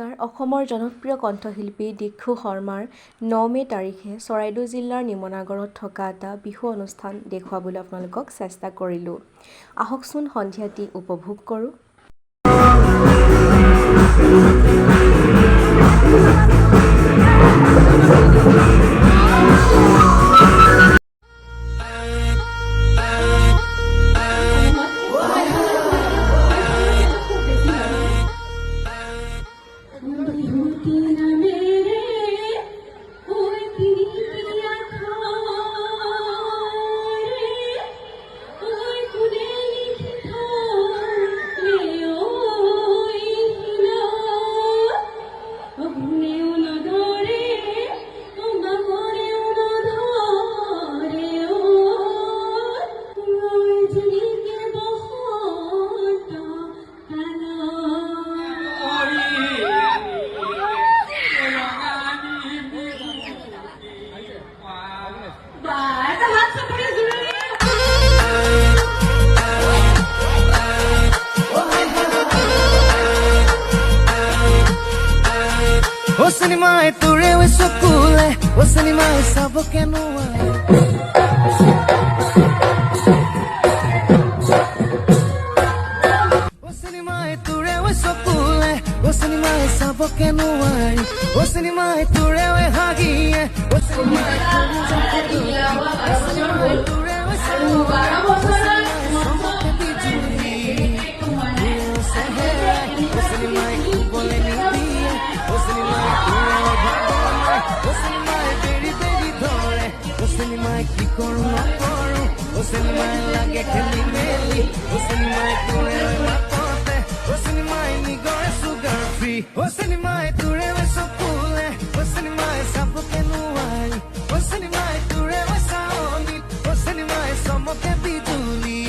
নমস্কাৰ। অসমৰ জনপ্ৰিয় কণ্ঠশিল্পী দীক্ষু শৰ্মাৰ ৯ মে' তাৰিখে চৰাইদেউ জিলাৰ নিমনাগৰত থকা এটা বিহু অনুষ্ঠান দেখুৱাবলৈ আপোনালোকক চেষ্টা কৰিলোঁ। আহকচোন সন্ধিয়াটি উপভোগ কৰোঁ। Osanimai ture we sokule Osanimai sabo kenua Osanimai ture we sokule Osanimai sabo kenua Osanimai ture we hagie Osanimai ture we sokule Osanimai bole nidiye Osanimai beri beri dhore Osanimai ki koru na koru Osanimai lage kheli meli Osanimai ture oi mapote Osanimai nigore sugar free Osanimai ture we sokule Osanimai sapo ke nuai Osanimai ture we saoni Osanimai samoke bijuli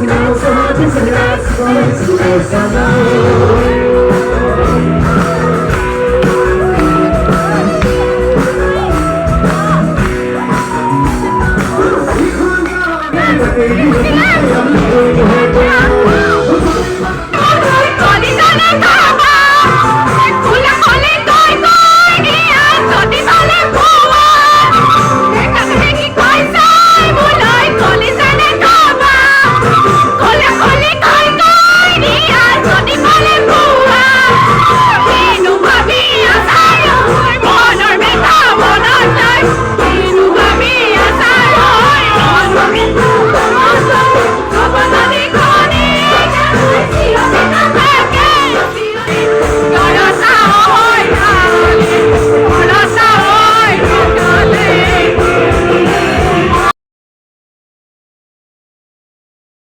No, so this is the last one, so